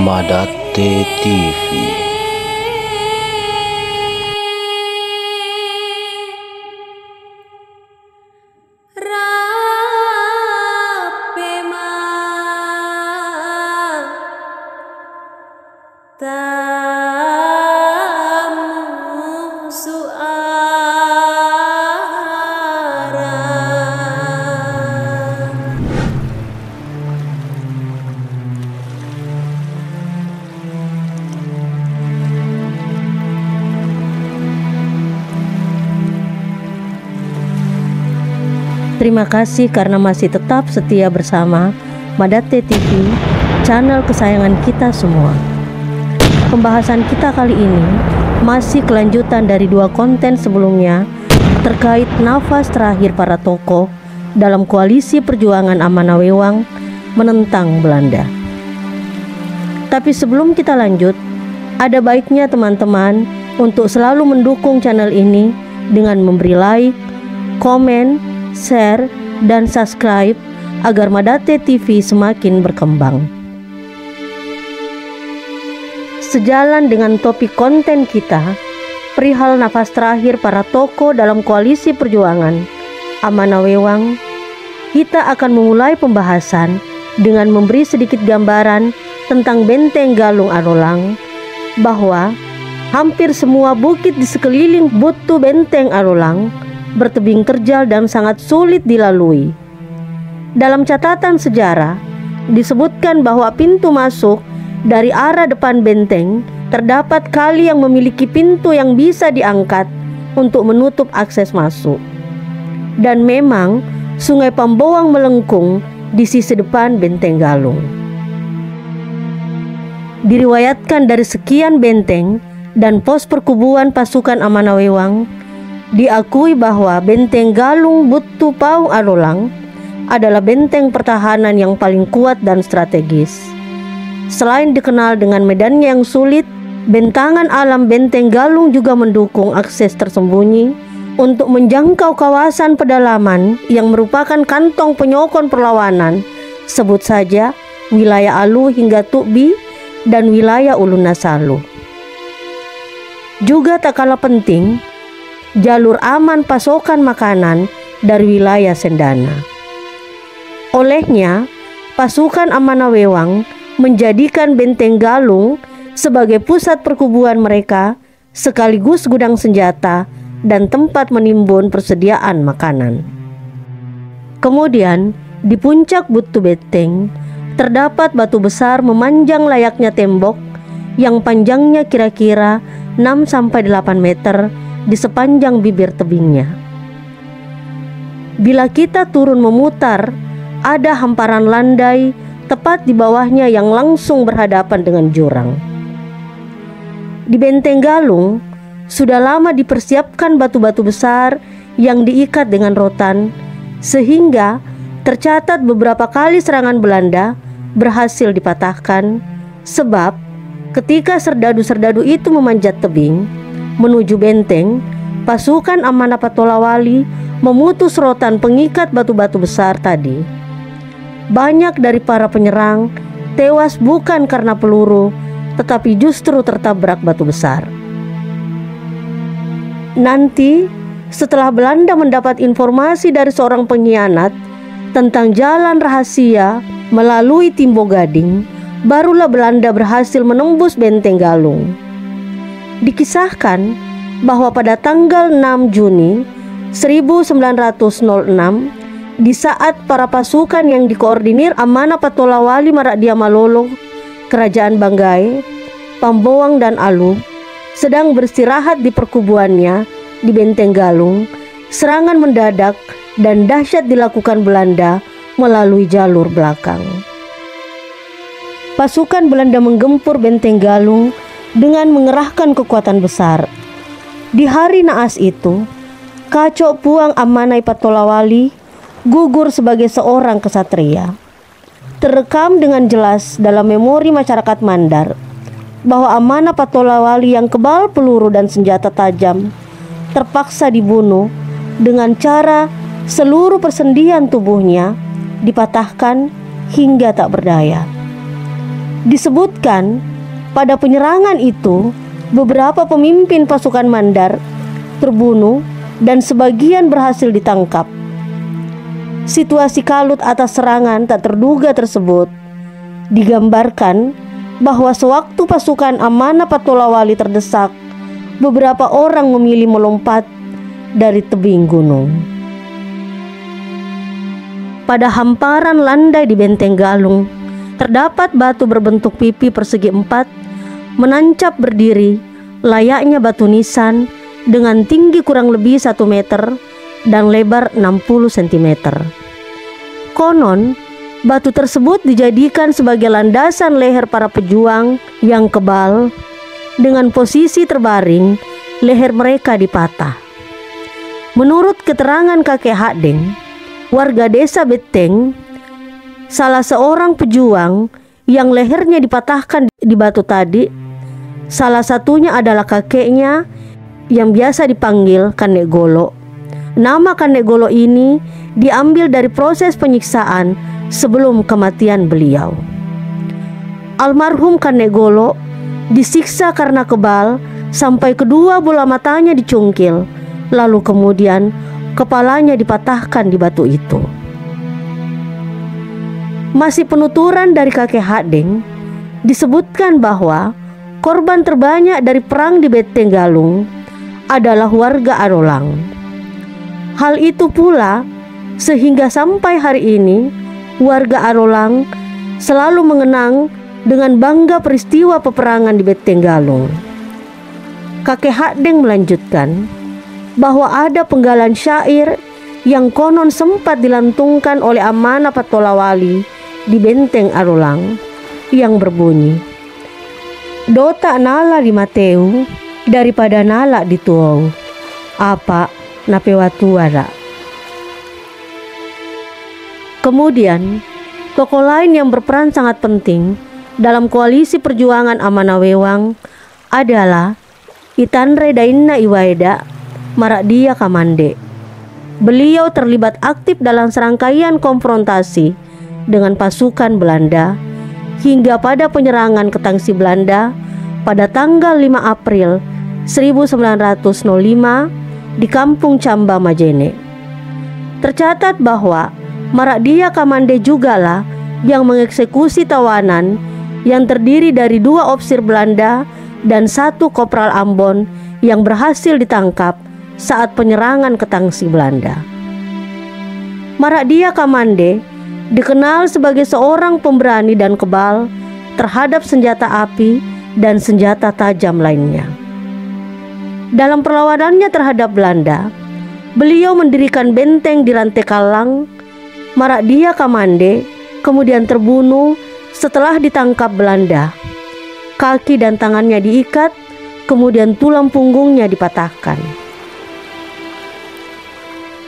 Madate TV. Terima kasih karena masih tetap setia bersama Madate TV, channel kesayangan kita semua. Pembahasan kita kali ini masih kelanjutan dari dua konten sebelumnya terkait nafas terakhir para tokoh dalam koalisi perjuangan Amanah Wewang menentang Belanda. Tapi sebelum kita lanjut, ada baiknya teman-teman untuk selalu mendukung channel ini dengan memberi like, komen, share, dan subscribe agar Madate TV semakin berkembang. Sejalan dengan topik konten kita perihal nafas terakhir para tokoh dalam koalisi perjuangan Amanah Wewang, kita akan memulai pembahasan dengan memberi sedikit gambaran tentang Benteng Galung Arolang, bahwa hampir semua bukit di sekeliling Butu Benteng Arolang bertebing terjal dan sangat sulit dilalui. Dalam catatan sejarah disebutkan bahwa pintu masuk dari arah depan benteng terdapat kali yang memiliki pintu yang bisa diangkat untuk menutup akses masuk. Dan memang Sungai Pambowang melengkung di sisi depan Benteng Galung. Diriwayatkan dari sekian benteng dan pos perkubuan pasukan Amanah Wewang, diakui bahwa Benteng Galung Butu Paung Arolang adalah benteng pertahanan yang paling kuat dan strategis. Selain dikenal dengan medannya yang sulit, bentangan alam Benteng Galung juga mendukung akses tersembunyi untuk menjangkau kawasan pedalaman yang merupakan kantong penyokong perlawanan, sebut saja wilayah Alu hingga Tukbi dan wilayah Ulunasalu. Juga tak kalah penting, jalur aman pasokan makanan dari wilayah Sendana. Olehnya, pasukan Amanah Wewang menjadikan Benteng Galung sebagai pusat perkubuan mereka, sekaligus gudang senjata dan tempat menimbun persediaan makanan. Kemudian, di puncak Butu Benteng terdapat batu besar memanjang layaknya tembok yang panjangnya kira-kira 6-8 meter di sepanjang bibir tebingnya. Bila kita turun memutar, ada hamparan landai tepat di bawahnya yang langsung berhadapan dengan jurang. Di Benteng Galung sudah lama dipersiapkan batu-batu besar yang diikat dengan rotan, sehingga tercatat beberapa kali serangan Belanda berhasil dipatahkan, sebab ketika serdadu-serdadu itu memanjat tebing menuju benteng, pasukan Amanah Patolawali memutus rotan pengikat batu-batu besar tadi. Banyak dari para penyerang tewas bukan karena peluru, tetapi justru tertabrak batu besar. Nanti, setelah Belanda mendapat informasi dari seorang pengkhianat tentang jalan rahasia melalui Timbo Gading, barulah Belanda berhasil menembus Benteng Galung. Dikisahkan bahwa pada tanggal 6 Juni 1906, di saat para pasukan yang dikoordinir Amanah Patolawali Maradia Malolo, Kerajaan Banggai, Pambowang dan Alu sedang beristirahat di perkubuannya di Benteng Galung, serangan mendadak dan dahsyat dilakukan Belanda melalui jalur belakang. Pasukan Belanda menggempur Benteng Galung dengan mengerahkan kekuatan besar. Di hari naas itu, Kacok Puang Amanai Patolawali gugur sebagai seorang kesatria. Terekam dengan jelas dalam memori masyarakat Mandar bahwa Amanah Patolawali yang kebal peluru dan senjata tajam terpaksa dibunuh dengan cara seluruh persendian tubuhnya dipatahkan hingga tak berdaya. Disebutkan pada penyerangan itu beberapa pemimpin pasukan Mandar terbunuh dan sebagian berhasil ditangkap. Situasi kalut atas serangan tak terduga tersebut digambarkan bahwa sewaktu pasukan Amanah Patolawali terdesak, beberapa orang memilih melompat dari tebing gunung. Pada hamparan landai di Benteng Galung terdapat batu berbentuk pipi persegi 4 menancap berdiri layaknya batu nisan dengan tinggi kurang lebih 1 meter dan lebar 60 cm. Konon, batu tersebut dijadikan sebagai landasan leher para pejuang yang kebal. Dengan posisi terbaring, leher mereka dipatah. Menurut keterangan kakek Hakdeng, warga desa Beteng, salah seorang pejuang yang lehernya dipatahkan di batu tadi, salah satunya adalah kakeknya yang biasa dipanggil Kandek Golo. Nama Kandek Golo ini diambil dari proses penyiksaan sebelum kematian beliau. Almarhum Kandek Golo disiksa karena kebal sampai kedua bola matanya dicungkil, lalu kemudian kepalanya dipatahkan di batu itu. Masih penuturan dari kakek Hakdeng, disebutkan bahwa korban terbanyak dari perang di Benteng Galung adalah warga Arolang. Hal itu pula sehingga sampai hari ini warga Arolang selalu mengenang dengan bangga peristiwa peperangan di Benteng Galung. Kakek Hakdeng melanjutkan bahwa ada penggalan syair yang konon sempat dilantungkan oleh Amanah Patolawali di Benteng Arolang yang berbunyi, "Dota nala di Mateu daripada nala di Tuau, apa napewatuara." Kemudian tokoh lain yang berperan sangat penting dalam koalisi perjuangan Amanah Wewang adalah Itanre Dainna Iwaeda Marakdia Kamande. Beliau terlibat aktif dalam serangkaian konfrontasi dengan pasukan Belanda hingga pada penyerangan ke Tangsi Belanda pada tanggal 5 April 1905 di Kampung Camba Majene. Tercatat bahwa Marakdia Kamande jugalah yang mengeksekusi tawanan yang terdiri dari 2 ofisir Belanda dan 1 kopral Ambon yang berhasil ditangkap saat penyerangan ke Tangsi Belanda. Marakdia Kamande dikenal sebagai seorang pemberani dan kebal terhadap senjata api dan senjata tajam lainnya. Dalam perlawanannya terhadap Belanda, beliau mendirikan benteng di Rantai Kalang. Marakdia Kamande kemudian terbunuh setelah ditangkap Belanda. Kaki dan tangannya diikat, kemudian tulang punggungnya dipatahkan.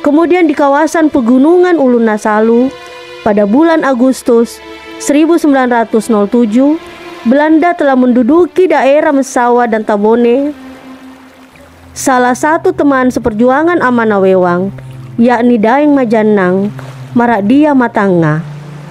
Kemudian di kawasan pegunungan Ulun Nasalu pada bulan Agustus 1907, Belanda telah menduduki daerah Mesawa dan Tabone. Salah satu teman seperjuangan Amanah Wewang, yakni Daeng Majanang Marakdia Matanga,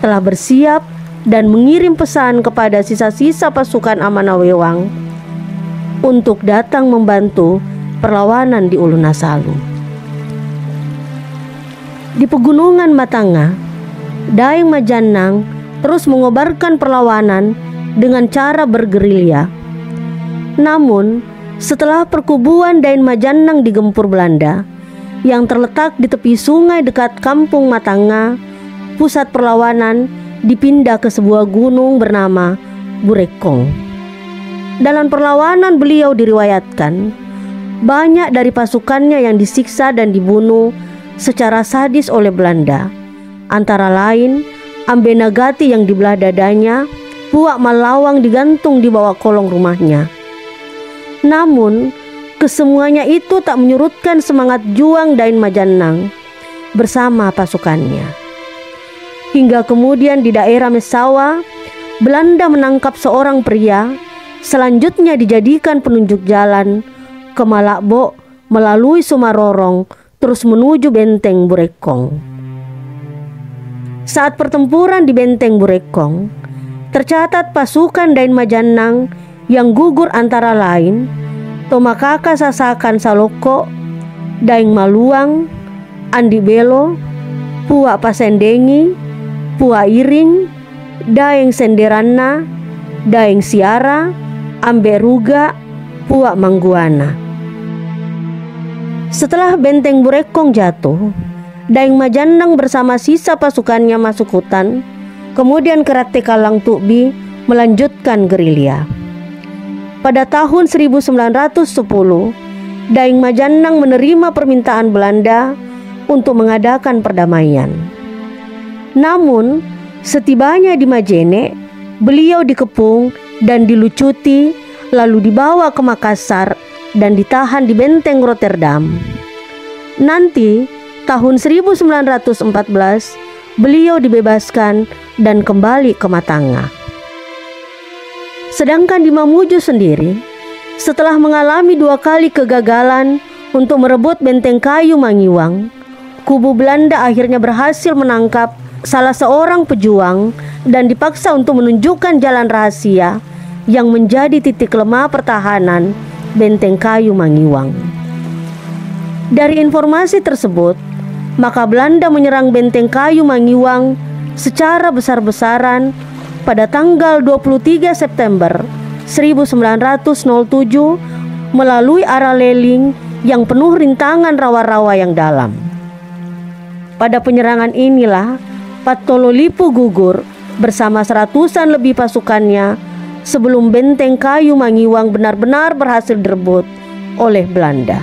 telah bersiap dan mengirim pesan kepada sisa-sisa pasukan Amanah Wewang untuk datang membantu perlawanan di Ulun Nasalu. Di pegunungan Matanga, Daeng Majanang terus mengobarkan perlawanan dengan cara bergerilya. Namun, setelah perkubuan Daeng Majanang digempur Belanda yang terletak di tepi sungai dekat Kampung Matanga, pusat perlawanan dipindah ke sebuah gunung bernama Burekong. Dalam perlawanan beliau diriwayatkan banyak dari pasukannya yang disiksa dan dibunuh secara sadis oleh Belanda, antara lain Ambenagati yang dibelah dadanya, Puak Malawang digantung di bawah kolong rumahnya. Namun, kesemuanya itu tak menyurutkan semangat juang Daeng Majanang bersama pasukannya. Hingga kemudian di daerah Mesawa, Belanda menangkap seorang pria, selanjutnya dijadikan penunjuk jalan ke Malakbo melalui Sumarorong terus menuju Benteng Burekong. Saat pertempuran di Benteng Burekong, tercatat pasukan Dain Majannang yang gugur antara lain Tomakaka Sasakan Saloko, Daeng Maluang, Andi Belo, Puak Pasendengi, Puak Iring, Daeng Senderanna, Daeng Siara, Ambe Ruga, Puak Mangguana. Setelah benteng Burekong jatuh, Daeng Majannang bersama sisa pasukannya masuk hutan, kemudian Kerate Kalang Tukbi melanjutkan gerilya. Pada tahun 1910, Daeng Majannang menerima permintaan Belanda untuk mengadakan perdamaian. Namun, setibanya di Majene, beliau dikepung dan dilucuti, lalu dibawa ke Makassar dan ditahan di benteng Rotterdam. Nanti, tahun 1914, beliau dibebaskan dan kembali ke Matanga. Sedangkan di Mamuju sendiri, setelah mengalami 2 kali kegagalan untuk merebut benteng kayu Mangiwang, kubu Belanda akhirnya berhasil menangkap salah seorang pejuang dan dipaksa untuk menunjukkan jalan rahasia yang menjadi titik lemah pertahanan benteng kayu Mangiwang. Dari informasi tersebut, maka Belanda menyerang benteng kayu Mangiwang secara besar-besaran pada tanggal 23 September 1907 melalui arah Leling yang penuh rintangan rawa-rawa yang dalam. Pada penyerangan inilah Patololipu gugur bersama 100-an lebih pasukannya sebelum benteng kayu Mangiwang benar-benar berhasil direbut oleh Belanda.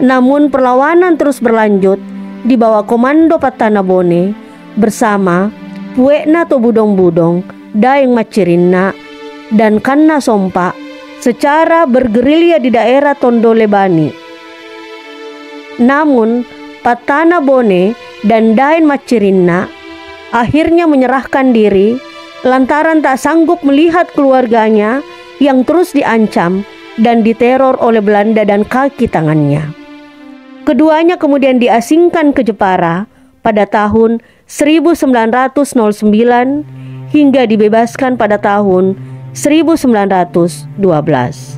Namun perlawanan terus berlanjut di bawah komando Patanabone bersama Puekna Tobudong-Budong, Daeng Macirinna, dan Kanna Sompa secara bergerilya di daerah Tondolebani. Namun Patanabone dan Daeng Macirinna akhirnya menyerahkan diri lantaran tak sanggup melihat keluarganya yang terus diancam dan diteror oleh Belanda dan kaki tangannya. Keduanya kemudian diasingkan ke Jepara pada tahun 1909 hingga dibebaskan pada tahun 1912.